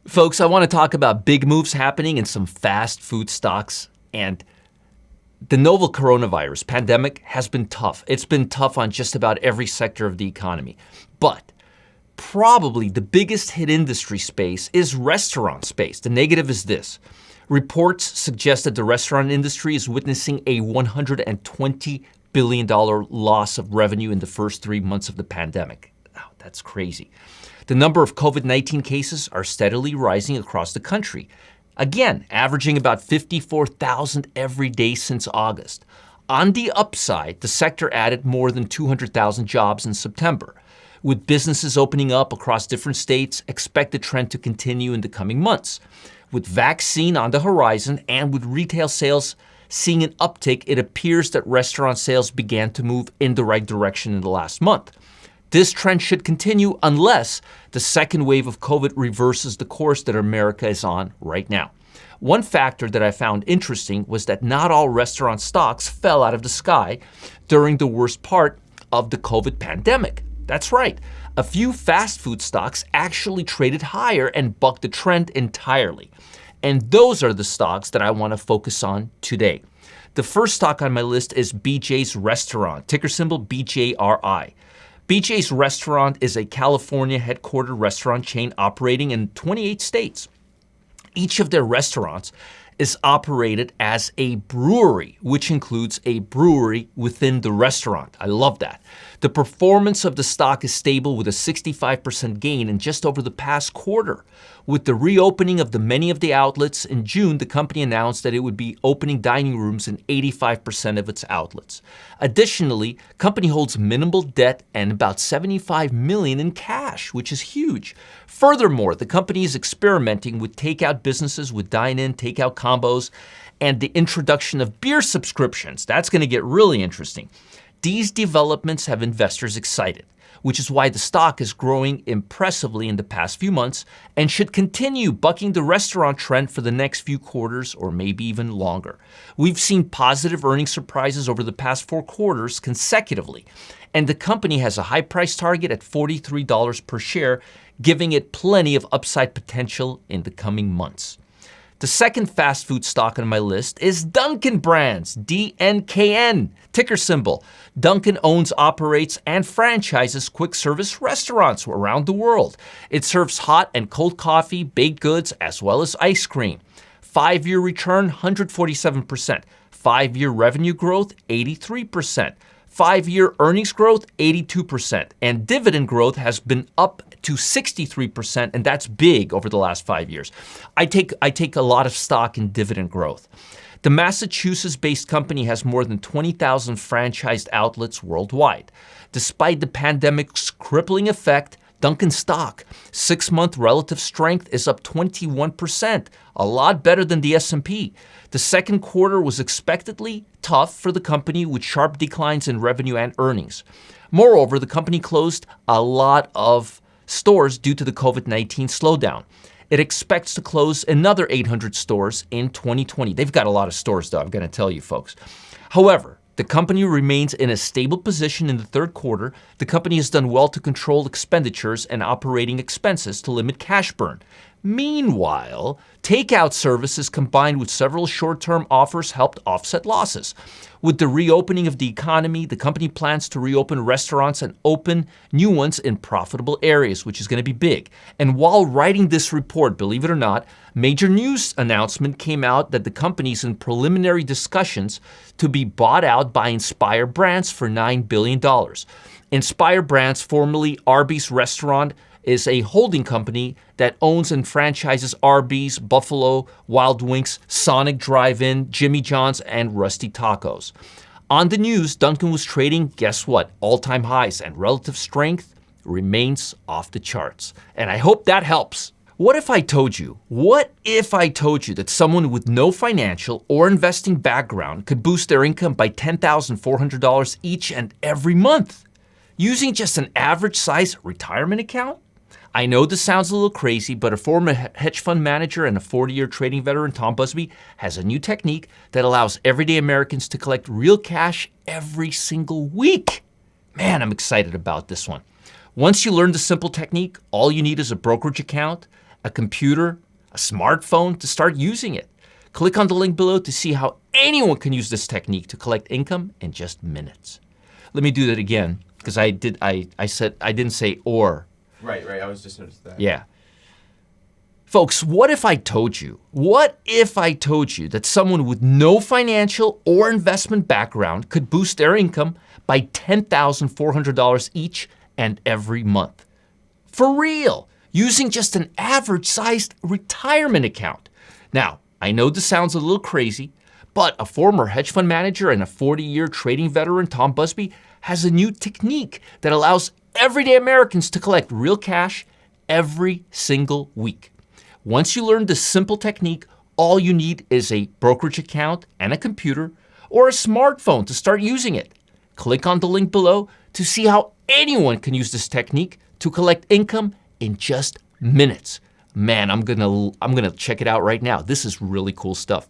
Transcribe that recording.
Folks, I want to talk about big moves happening in some fast food stocks. And the novel coronavirus pandemic has been tough. It's been tough on just about every sector of the economy. But probably the biggest hit industry space is restaurant space. The negative is this. Reports suggest that the restaurant industry is witnessing a $120 billion loss of revenue in the first 3 months of the pandemic. Oh, that's crazy. The number of COVID-19 cases are steadily rising across the country. Again, averaging about 54,000 every day since August. On the upside, the sector added more than 200,000 jobs in September. With businesses opening up across different states, expect the trend to continue in the coming months. With vaccine on the horizon and with retail sales seeing an uptick, it appears that restaurant sales began to move in the right direction in the last month. This trend should continue unless the second wave of COVID reverses the course that America is on right now. One factor that I found interesting was that not all restaurant stocks fell out of the sky during the worst part of the COVID pandemic. That's right. A few fast food stocks actually traded higher and bucked the trend entirely. And those are the stocks that I want to focus on today. The first stock on my list is BJs Restaurant, ticker symbol BJRI. BJ's Restaurant is a California headquartered restaurant chain operating in 28 states. Each of their restaurants is operated as a brewery, which includes a brewery within the restaurant. I love that. The performance of the stock is stable with a 65% gain in just over the past quarter. With the reopening of many of the outlets in June, the company announced that it would be opening dining rooms in 85% of its outlets. Additionally, the company holds minimal debt and about $75 million in cash, which is huge. Furthermore, the company is experimenting with takeout businesses with dine-in, takeout combos, and the introduction of beer subscriptions. That's going to get really interesting. These developments have investors excited, which is why the stock is growing impressively in the past few months and should continue bucking the restaurant trend for the next few quarters or maybe even longer. We've seen positive earnings surprises over the past 4 quarters consecutively, and the company has a high price target at $43 per share, giving it plenty of upside potential in the coming months. The second fast food stock on my list is Dunkin Brands, DNKN, ticker symbol. Dunkin owns, operates, and franchises quick service restaurants around the world. It serves hot and cold coffee, baked goods, as well as ice cream. 5-year return, 147%. 5-year revenue growth, 83%. 5-year earnings growth, 82%. And dividend growth has been up to 63%, and that's big over the last 5 years. I take a lot of stock in dividend growth. The Massachusetts-based company has more than 20,000 franchised outlets worldwide. Despite the pandemic's crippling effect, Dunkin stock 6-month relative strength is up 21%, a lot better than the S&P. The second quarter was expectedly tough for the company with sharp declines in revenue and earnings. Moreover, the company closed a lot of stores due to the COVID-19 slowdown. It expects to close another 800 stores in 2020. They've got a lot of stores, though, I'm going to tell you folks. However, the company remains in a stable position in the third quarter. The company has done well to control expenditures and operating expenses to limit cash burn. Meanwhile, takeout services combined with several short-term offers helped offset losses. With the reopening of the economy, the company plans to reopen restaurants and open new ones in profitable areas, which is going to be big. And while writing this report, believe it or not, major news announcement came out that the company is in preliminary discussions to be bought out by Inspire Brands for $9 billion. Inspire Brands, formerly Arby's Restaurant, is a holding company that owns and franchises Arby's, Buffalo Wild Wings, Sonic Drive-In, Jimmy John's, and Rusty Tacos. On the news, Dunkin was trading, guess what, all-time highs, and relative strength remains off the charts. And I hope that helps. What if I told you that someone with no financial or investing background could boost their income by $10,400 each and every month using just an average size retirement account? I know this sounds a little crazy, but a former hedge fund manager and a 40-year trading veteran, Tom Busby, has a new technique that allows everyday Americans to collect real cash every single week. Man, I'm excited about this one. Once you learn the simple technique, all you need is a brokerage account, a computer, a smartphone to start using it. Click on the link below to see how anyone can use this technique to collect income in just minutes. Let me do that again, because I didn't say or. Right. I was just noticing that. Yeah. Folks, what if I told you that someone with no financial or investment background could boost their income by $10,400 each and every month? For real, using just an average-sized retirement account. Now, I know this sounds a little crazy, but a former hedge fund manager and a 40-year trading veteran, Tom Busby, has a new technique that allows everyday Americans to collect real cash every single week. Once you learn this simple technique, all you need is a brokerage account and a computer or a smartphone to start using it. Click on the link below to see how anyone can use this technique to collect income in just minutes. Man, I'm gonna check it out right now. This is really cool stuff.